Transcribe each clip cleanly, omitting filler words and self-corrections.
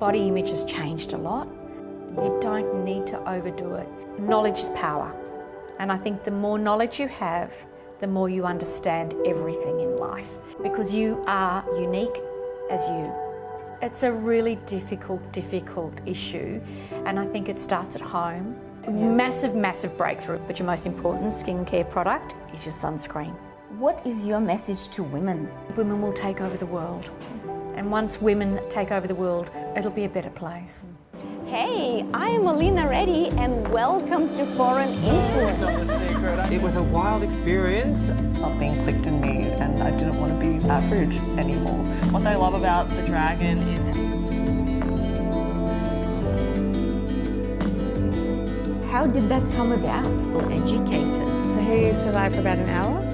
Body image has changed a lot. You don't need to overdo it. Knowledge is power. And I think the more knowledge you have, the more you understand everything in life, because you are unique as you. It's a really difficult issue, and I think it starts at home. Massive breakthrough, but your most important skincare product is your sunscreen. What is your message to women? Women will take over the world, and once women take over the world, it'll be a better place. Hey, I am Alina Reddy and welcome to Foreign Influence. It was a wild experience. Something clicked in me and I didn't want to be average anymore. What I love about the Dragon is How did that come about? Well, educated. So here you survive for about an hour.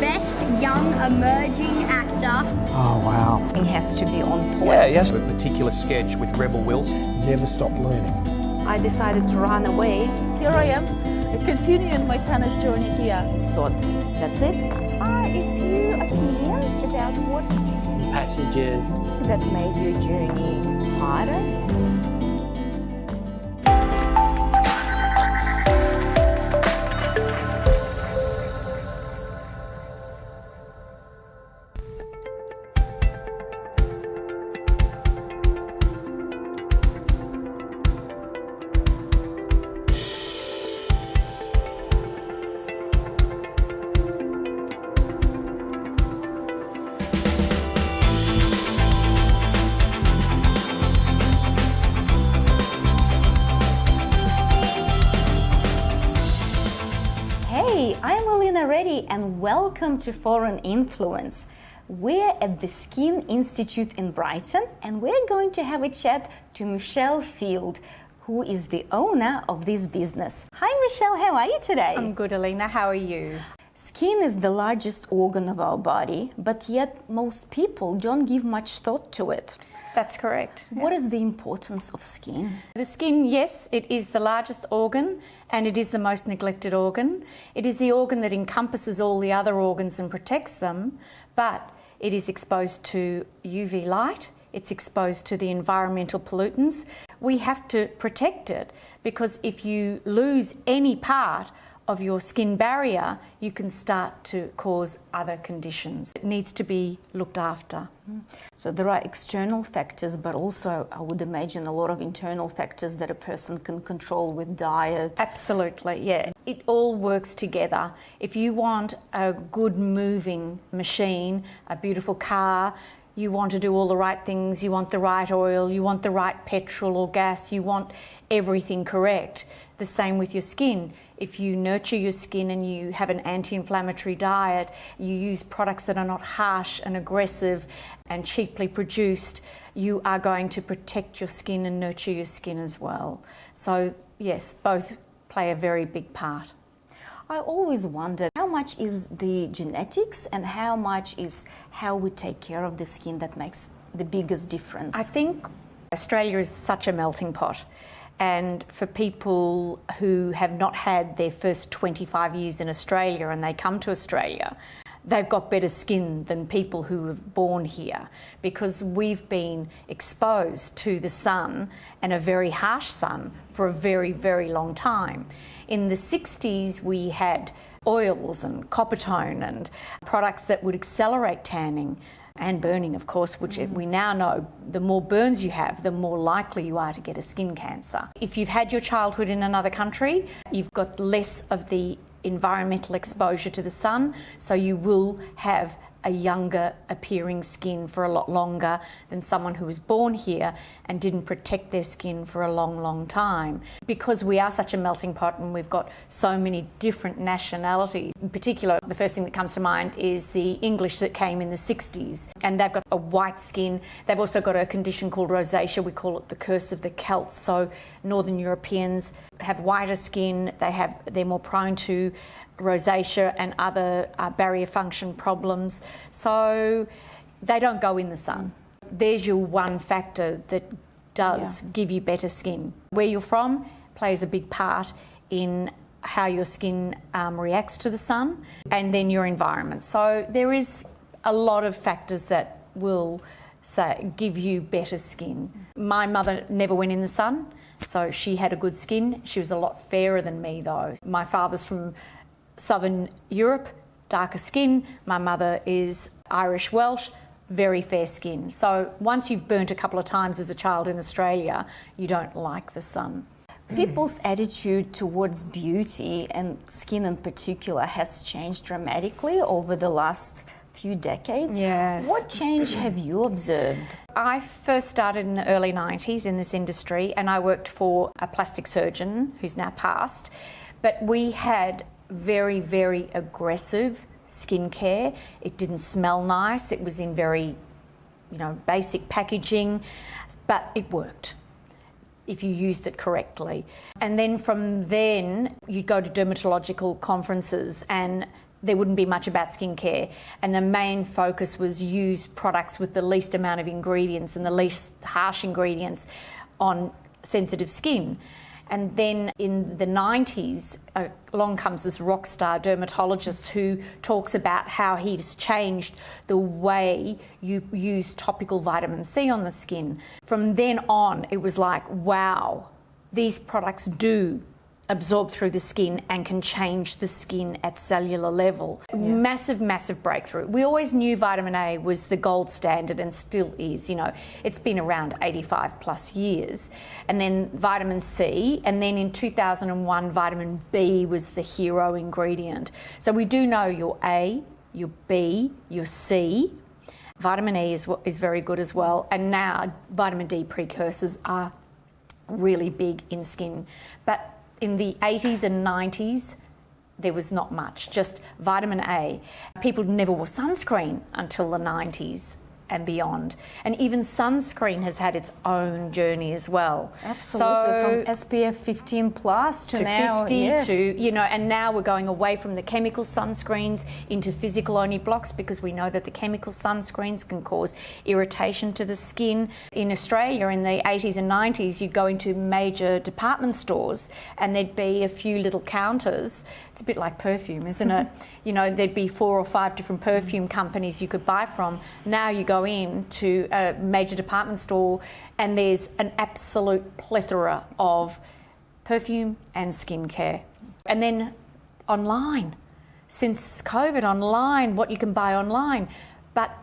Best young emerging actor. Oh, wow. It has to be on point. Yeah, yes. A particular sketch with Rebel Wilson. Never stop learning. I decided to run away. Here I am, continuing my tennis journey here. Thought, that's it? A few opinions about what Passages. that made your journey harder? Hey, I'm Alina Reddy and welcome to Foreign Influence. We're at the Skin Institute in Brighton and we're going to have a chat to Michelle Field, who is the owner of this business. Hi Michelle, how are you today? I'm good, Alina. How are you? Skin is the largest organ of our body, but yet most people don't give much thought to it. That's correct. What is the importance of skin? The skin, yes, it is the largest organ and it is the most neglected organ. It is the organ that encompasses all the other organs and protects them, but it is exposed to UV light, it's exposed to the environmental pollutants. We have to protect it because if you lose any part of your skin barrier, you can start to cause other conditions. It needs to be looked after. So there are external factors, but also I would imagine a lot of internal factors that a person can control with diet. Absolutely, yeah. It all works together. If you want a good moving machine, a beautiful car, you want to do all the right things, you want the right oil, you want the right petrol or gas, you want everything correct. The same with your skin. If you nurture your skin and you have an anti-inflammatory diet, you use products that are not harsh and aggressive and cheaply produced, you are going to protect your skin and nurture your skin as well. So yes, both play a very big part. I always wondered how much is the genetics and how much is how we take care of the skin that makes the biggest difference. I think Australia is such a melting pot. And for people who have not had their first 25 years in Australia and they come to Australia, they've got better skin than people who were born here because we've been exposed to the sun and a very harsh sun for a very long time. In the 60s, we had oils and Coppertone and products that would accelerate tanning. And burning, of course, which we now know the more burns you have, the more likely you are to get a skin cancer. If you've had your childhood in another country, you've got less of the environmental exposure to the sun, so you will have a younger appearing skin for a lot longer than someone who was born here and didn't protect their skin for a long time. Because we are such a melting pot and we've got so many different nationalities, in particular the first thing that comes to mind is the English that came in the 60s and they've got a white skin. They've also got a condition called rosacea, we call it the curse of the Celts. So Northern Europeans have whiter skin, they're more prone to rosacea and other barrier function problems, so they don't go in the sun. There's your one factor that does give you better skin. Where you're from plays a big part in how your skin reacts to the sun and then your environment. So there is a lot of factors that will give you better skin. My mother never went in the sun, so she had a good skin. She was a lot fairer than me though. My father's from Southern Europe, darker skin. My mother is Irish Welsh, very fair skin. So once you've burnt a couple of times as a child in Australia, you don't like the sun. People's attitude towards beauty and skin in particular has changed dramatically over the last few decades. Yes. What change have you observed? I first started in the early 90s in this industry, and I worked for a plastic surgeon who's now passed. But we had very, very aggressive skincare. It didn't smell nice. It was in very, basic packaging, but it worked if you used it correctly. And then from then, you'd go to dermatological conferences and there wouldn't be much about skincare. And the main focus was use products with the least amount of ingredients and the least harsh ingredients on sensitive skin. And then in the 90s, along comes this rock star dermatologist who talks about how he's changed the way you use topical vitamin C on the skin. From then on, it was like, wow, these products do absorb through the skin and can change the skin at cellular level. Yeah. Massive, massive breakthrough. We always knew vitamin A was the gold standard and still is. It's been around 85 plus years. And then vitamin C, and then in 2001, vitamin B was the hero ingredient. So we do know your A, your B, your C. Vitamin E is very good as well. And now vitamin D precursors are really big in skin. But in the 80s and 90s, there was not much, just vitamin A. People never wore sunscreen until the 90s and beyond. And even sunscreen has had its own journey as well. Absolutely, from SPF 15 plus to now, 50 yes. and now we're going away from the chemical sunscreens into physical only blocks because we know that the chemical sunscreens can cause irritation to the skin. In Australia in the 80s and 90s, you'd go into major department stores and there'd be a few little counters. It's a bit like perfume, isn't it? There'd be 4 or 5 different perfume companies you could buy from. Now you go into a major department store and there's an absolute plethora of perfume and skincare. And then online, since COVID, online, what you can buy online. But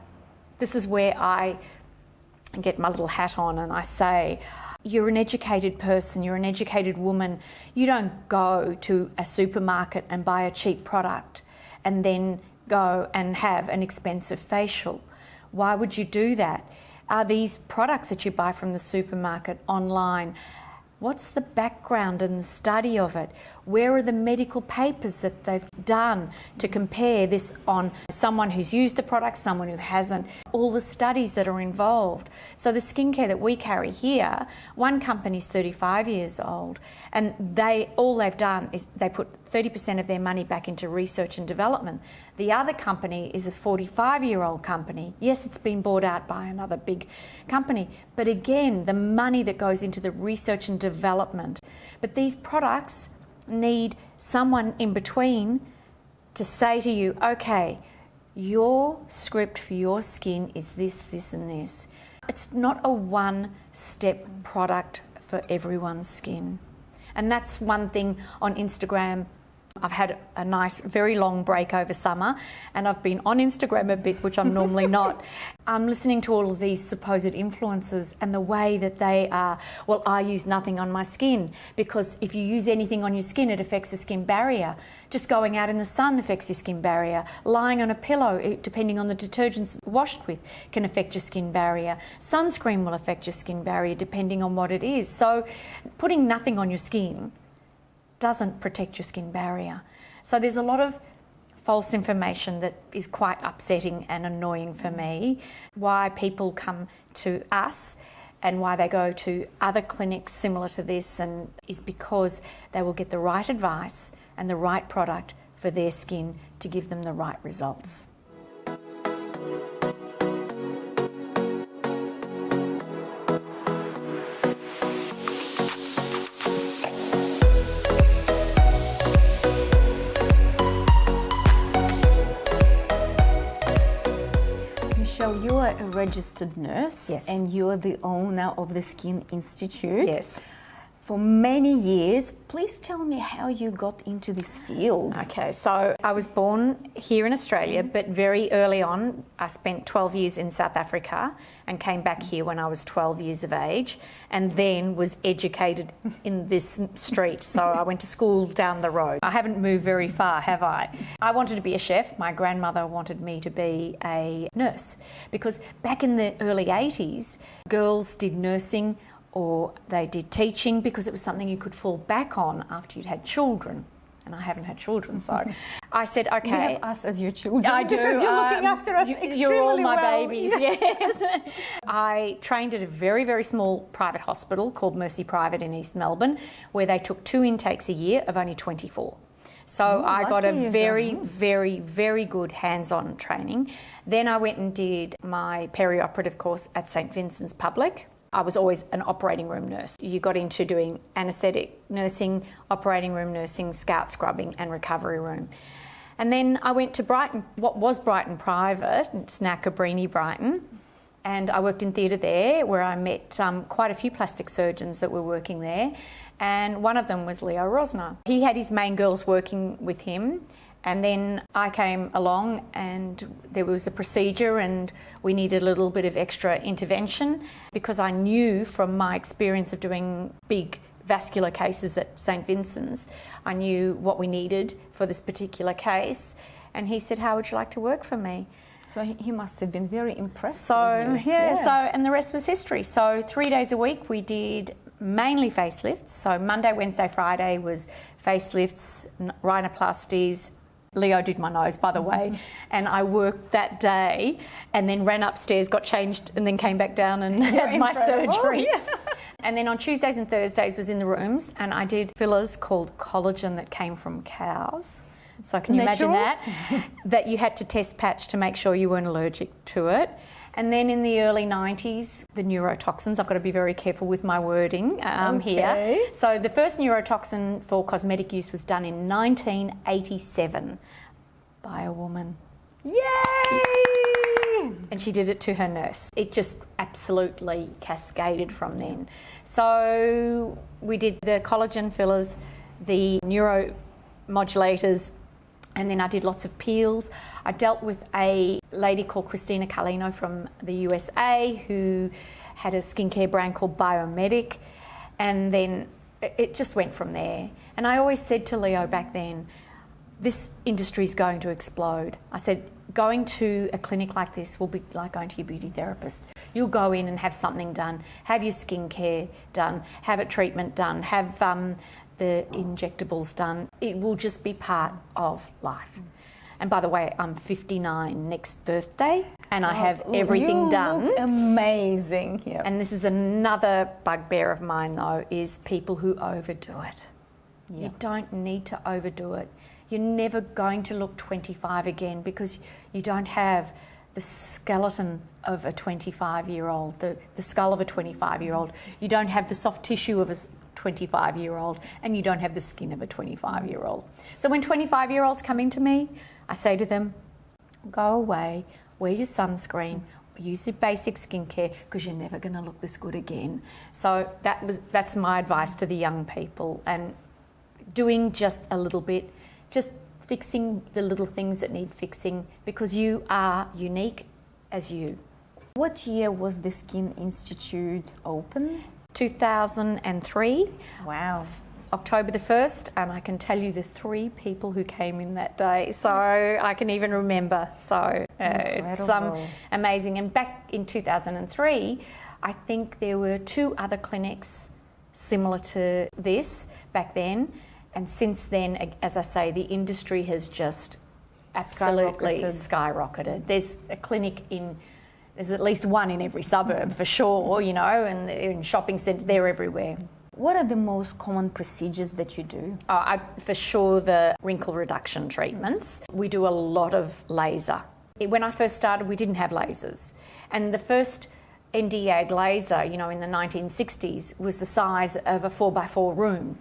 this is where I get my little hat on and I say, you're an educated person, you're an educated woman. You don't go to a supermarket and buy a cheap product and then go and have an expensive facial. Why would you do that? Are these products that you buy from the supermarket online, what's the background and the study of it? Where are the medical papers that they've done to compare this on someone who's used the product, someone who hasn't? All the studies that are involved. So the skincare that we carry here, one company's 35 years old, and all they've done is they put 30% of their money back into research and development. The other company is a 45-year-old company. Yes, it's been bought out by another big company, but again, the money that goes into the research and development. But these products need someone in between to say to you, okay, your script for your skin is this, this and this. It's not a one-step product for everyone's skin. And that's one thing on Instagram. I've had a nice, very long break over summer and I've been on Instagram a bit, which I'm normally not. I'm listening to all of these supposed influencers and the way that they are, well, I use nothing on my skin because if you use anything on your skin, it affects the skin barrier. Just going out in the sun affects your skin barrier. Lying on a pillow, depending on the detergents washed with, can affect your skin barrier. Sunscreen will affect your skin barrier depending on what it is. So putting nothing on your skin doesn't protect your skin barrier. So there's a lot of false information that is quite upsetting and annoying for me. Why people come to us and why they go to other clinics similar to this and is because they will get the right advice and the right product for their skin to give them the right results. So you are a registered nurse. Yes. And you are the owner of the Skin Institute. Yes. For many years. Please tell me how you got into this field. Okay, so I was born here in Australia, but very early on, I spent 12 years in South Africa and came back here when I was 12 years of age, and then was educated in this street. So I went to school down the road. I haven't moved very far, have I? I wanted to be a chef. My grandmother wanted me to be a nurse, because back in the early 80s, girls did nursing or they did teaching because it was something you could fall back on after you'd had children. And I haven't had children, so I said, okay. You have us as your children. I do. Because you're looking after us extremely You're all my well. babies, yes. I trained at a very, very small private hospital called Mercy Private in East Melbourne, where they took 2 intakes a year of only 24. So I got a very, very, very good hands-on training. Then I went and did my perioperative course at St Vincent's Public. I was always an operating room nurse. You got into doing anaesthetic nursing, operating room nursing, scout scrubbing and recovery room. And then I went to Brighton, what was Brighton Private, it's now Cabrini Brighton, and I worked in theatre there where I met quite a few plastic surgeons that were working there, and one of them was Leo Rosner. He had his main girls working with him, and then I came along and there was a procedure and we needed a little bit of extra intervention, because I knew from my experience of doing big vascular cases at St Vincent's, I knew what we needed for this particular case. And he said, how would you like to work for me? So he must have been very impressed. So, with you. and the rest was history. So 3 days a week we did mainly facelifts. So Monday, Wednesday, Friday was facelifts, rhinoplasties. Leo did my nose, by the way, and I worked that day and then ran upstairs, got changed and then came back down and had my surgery. And then on Tuesdays and Thursdays was in the rooms, and I did fillers called collagen that came from cows. So can you imagine that? That you had to test patch to make sure you weren't allergic to it. And then in the early 90s, the neurotoxins, I've got to be very careful with my wording here. So the first neurotoxin for cosmetic use was done in 1987 by a woman. Yay! And she did it to her nurse. It just absolutely cascaded from then. So we did the collagen fillers, the neuromodulators, and then I did lots of peels. I dealt with a lady called Christina Carlino from the USA who had a skincare brand called Biomedic, and then it just went from there. And I always said to Leo back then, this industry is going to explode. I said, going to a clinic like this will be like going to your beauty therapist. You'll go in and have something done, have your skincare done, have a treatment done, have the injectables done. It will just be part of life. And by the way, I'm 59 next birthday and I have everything done. Look amazing. Yep. And this is another bugbear of mine though, is people who overdo it. Yep. You don't need to overdo it. You're never going to look 25 again because you don't have the skeleton of a 25-year-old, the skull of a 25-year-old. You don't have the soft tissue of a 25-year-old, and you don't have the skin of a 25-year-old. So when 25-year-olds come into me, I say to them, go away, wear your sunscreen, use your basic skincare, because you're never going to look this good again. So that's my advice to the young people, and doing just a little bit, just fixing the little things that need fixing, because you are unique as you. What year was the Skin Institute open? 2003. Wow. October the 1st, and I can tell you the 3 people who came in that day, so I can even remember. So it's amazing. And back in 2003, I think there were 2 other clinics similar to this back then, and since then, as I say, the industry has just absolutely skyrocketed. There's a clinic there's at least one in every suburb for sure, you know, and in shopping centres, they're everywhere. What are the most common procedures that you do? For sure, the wrinkle reduction treatments. We do a lot of laser. When I first started, we didn't have lasers. And the first Nd:YAG laser, you know, in the 1960s was the size of a 4x4 room,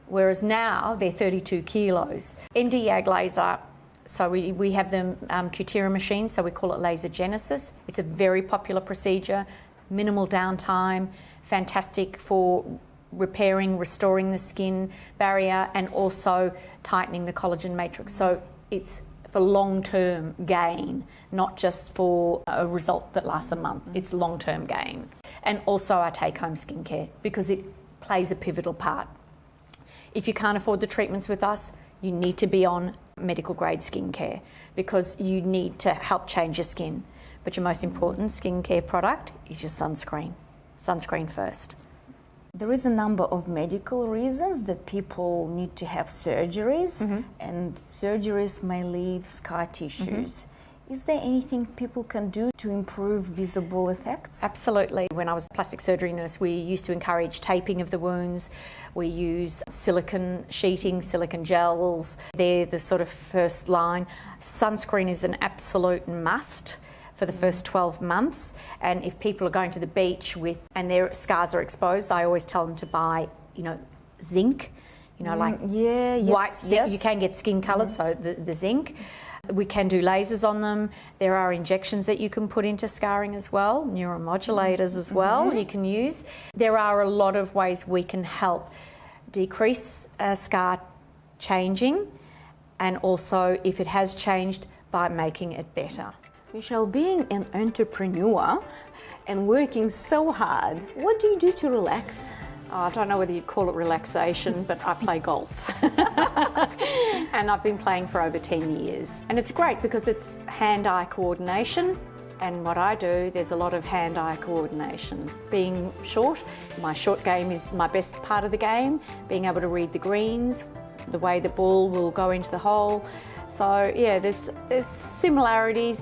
whereas now they're 32 kilos. Nd:YAG laser So we have the Cutera machine, so we call it Laser Genesis. It's a very popular procedure, minimal downtime, fantastic for repairing, restoring the skin barrier and also tightening the collagen matrix. So it's for long-term gain, not just for a result that lasts a month. It's long-term gain. And also our take-home skincare, because it plays a pivotal part. If you can't afford the treatments with us, you need to be on medical grade skincare because you need to help change your skin. But your most important skincare product is your sunscreen. Sunscreen first. There is a number of medical reasons that people need to have surgeries, and surgeries may leave scar tissues. Is there anything people can do to improve visible effects? Absolutely. When I was a plastic surgery nurse, we used to encourage taping of the wounds. We use silicone sheeting, silicone gels. They're the sort of first line. Sunscreen is an absolute must for the first 12 months. And if people are going to the beach and their scars are exposed, I always tell them to buy, zinc, like white zinc. You can get skin coloured, so the zinc. We can do lasers on them. There are injections that you can put into scarring as well, neuromodulators as well you can use. There are a lot of ways we can help decrease scar changing, and also if it has changed, by making it better. Michelle, being an entrepreneur and working so hard, what do you do to relax? I don't know whether you'd call it relaxation, but I play golf. And I've been playing for over 10 years. And it's great because it's hand-eye coordination. And what I do, there's a lot of hand-eye coordination. Being short, my short game is my best part of the game. Being able to read the greens, the way the ball will go into the hole. So yeah, there's similarities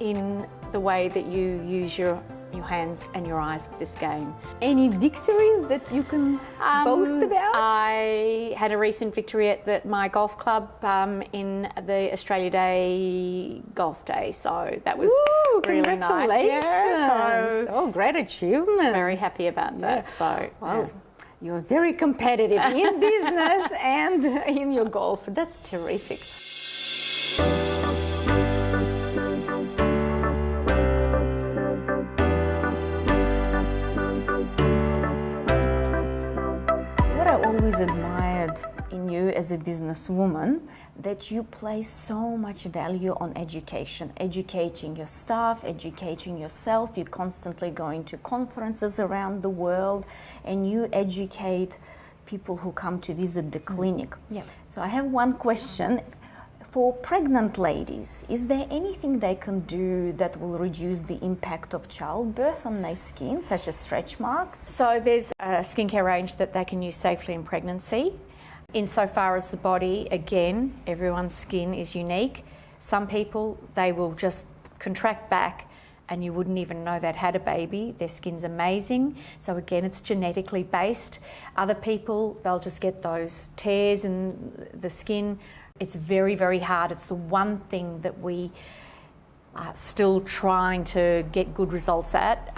in the way that you use your hands and your eyes with this game. Any victories that you can boast about? I had a recent victory at my golf club in the Australia Day Golf Day, so that was really nice. Congratulations! Yeah, great achievement. Very happy about that. So, wow. You're very competitive in business and in your golf. That's terrific. Always admired in you as a businesswoman that you place so much value on education, educating your staff, educating yourself. You're constantly going to conferences around the world and you educate people who come to visit the clinic. Yeah. So I have one question. For pregnant ladies, is there anything they can do that will reduce the impact of childbirth on their skin, such as stretch marks? So there's a skincare range that they can use safely in pregnancy. Insofar as the body, again, everyone's skin is unique. Some people, they will just contract back and you wouldn't even know they'd had a baby. Their skin's amazing. So again, it's genetically based. Other people, they'll just get those tears in the skin. It's very, very hard. It's the one thing that we are still trying to get good results at.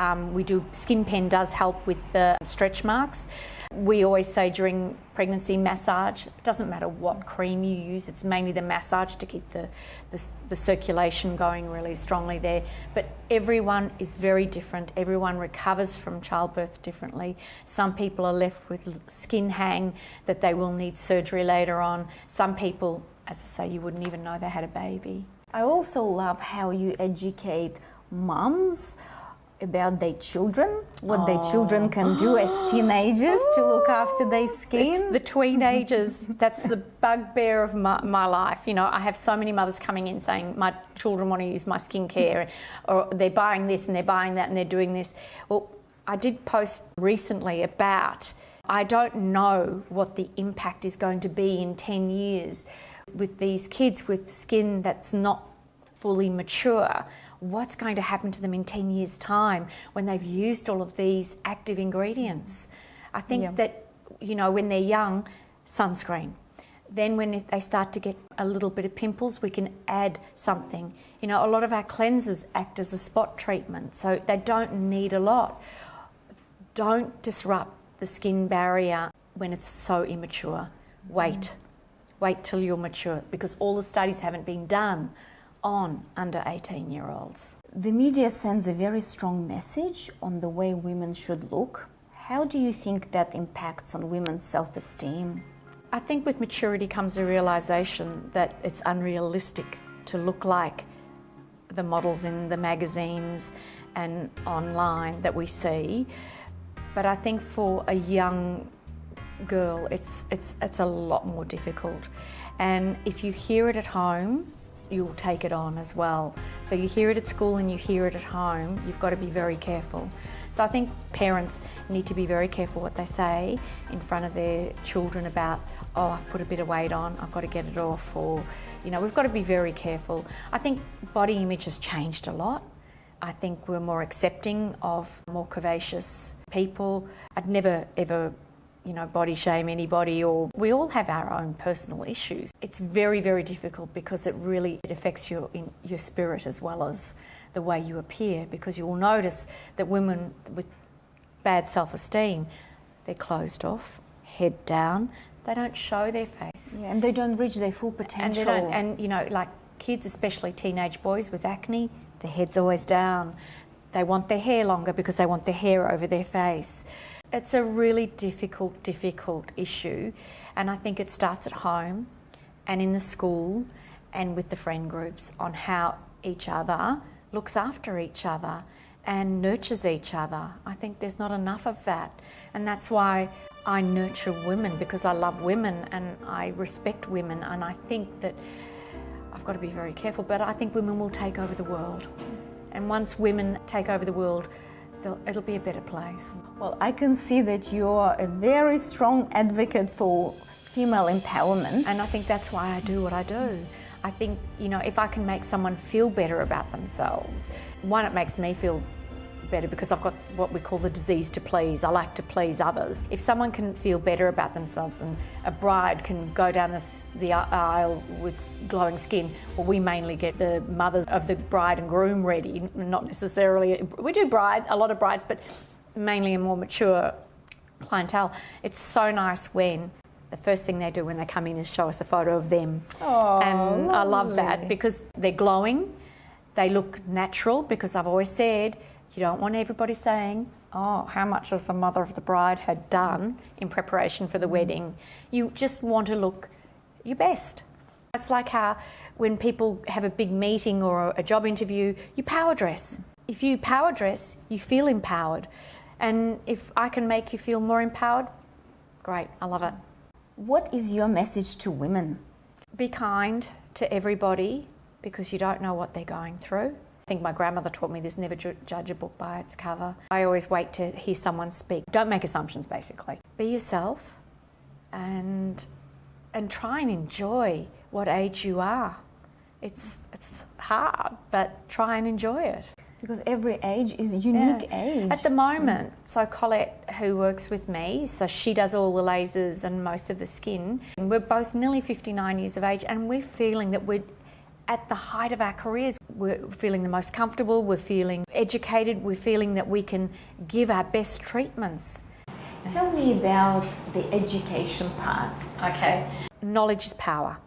Skin Pen does help with the stretch marks. We always say during pregnancy massage, it doesn't matter what cream you use, it's mainly the massage to keep the circulation going really strongly there. But everyone is very different. Everyone recovers from childbirth differently. Some people are left with skin hang that they will need surgery later on. Some people, as I say, you wouldn't even know they had a baby. I also love how you educate mums about their children, what their children can do as teenagers to look after their skin. It's the teenagers. That's the bugbear of my life. I have so many mothers coming in saying, my children want to use my skincare, or they're buying this and they're buying that and they're doing this. Well, I did post recently about, I don't know what the impact is going to be in 10 years with these kids with skin that's not fully mature. What's going to happen to them in 10 years' time when they've used all of these active ingredients? I think that, when they're young, sunscreen. Then when they start to get a little bit of pimples, we can add something. A lot of our cleansers act as a spot treatment, so they don't need a lot. Don't disrupt the skin barrier when it's so immature. Wait wait till you're mature, because all the studies haven't been done on under 18-year-olds. The media sends a very strong message on the way women should look. How do you think that impacts on women's self-esteem? I think with maturity comes a realisation that it's unrealistic to look like the models in the magazines and online that we see. But I think for a young girl, it's a lot more difficult. And if you hear it at home, you'll take it on as well. So you hear it at school and you hear it at home, you've got to be very careful. So I think parents need to be very careful what they say in front of their children about, oh, I've put a bit of weight on, I've got to get it off, or, we've got to be very careful. I think body image has changed a lot. I think we're more accepting of more curvaceous people. I'd never, ever body shame anybody, or we all have our own personal issues. It's very, very difficult because it affects your spirit as well as the way you appear, because you will notice that women with bad self-esteem, they're closed off, head down, they don't show their face. Yeah, and they don't reach their full potential. And like kids, especially teenage boys with acne, their head's always down. They want their hair longer because they want their hair over their face. It's a really difficult issue, and I think it starts at home and in the school and with the friend groups on how each other looks after each other and nurtures each other. I think there's not enough of that, and that's why I nurture women, because I love women and I respect women, and I think that I've got to be very careful, but I think women will take over the world, and once women take over the world, it'll be a better place. Well, I can see that you're a very strong advocate for female empowerment. And I think that's why I do what I do. I think, if I can make someone feel better about themselves, one, it makes me feel better because I've got what we call the disease to please. I like to please others. If someone can feel better about themselves and a bride can go down the aisle with glowing skin, well, we mainly get the mothers of the bride and groom ready, not necessarily, we do a lot of brides, but mainly a more mature clientele. It's so nice when the first thing they do when they come in is show us a photo of them. Oh, and lovely. I love that because they're glowing, they look natural, because I've always said, you don't want everybody saying, oh, how much has the mother of the bride had done in preparation for the wedding. You just want to look your best. It's like how when people have a big meeting or a job interview, you power dress. If you power dress, you feel empowered. And if I can make you feel more empowered, great, I love it. What is your message to women? Be kind to everybody, because you don't know what they're going through. I think my grandmother taught me this: never judge a book by its cover. I always wait to hear someone speak. Don't make assumptions, basically. Be yourself and try and enjoy what age you are. It's hard, but try and enjoy it. Because every age is a unique age. At the moment, so Colette, who works with me, so she does all the lasers and most of the skin. We're both nearly 59 years of age, and we're feeling that we're at the height of our careers. We're feeling the most comfortable, we're feeling educated, we're feeling that we can give our best treatments. Tell me about the education part. Okay. Knowledge is power.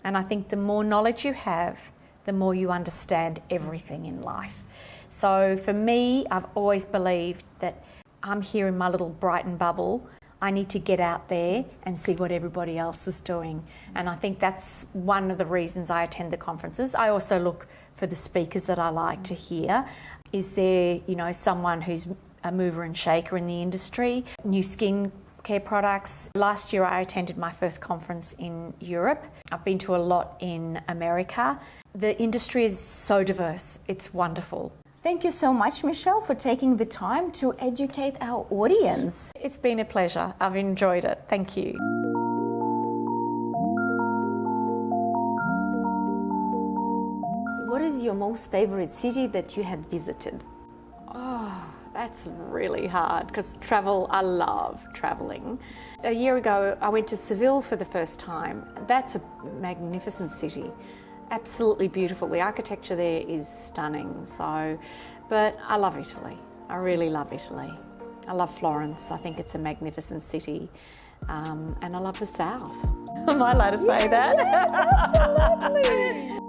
And I think the more knowledge you have, the more you understand everything in life. So for me, I've always believed that I'm here in my little Brighton bubble. I need to get out there and see what everybody else is doing. And I think that's one of the reasons I attend the conferences. I also look for the speakers that I like to hear. Is there, someone who's a mover and shaker in the industry? New skin care products. Last year I attended my first conference in Europe. I've been to a lot in America. The industry is so diverse. It's wonderful. Thank you so much, Michelle, for taking the time to educate our audience. It's been a pleasure. I've enjoyed it. Thank you. What is your most favourite city that you have visited? Oh, that's really hard because I love travelling. A year ago, I went to Seville for the first time. That's a magnificent city. Absolutely beautiful. The architecture there is stunning. But I love Italy. I really love Italy. I love Florence. I think it's a magnificent city. And I love the South. Am I allowed to say that? Yes, absolutely.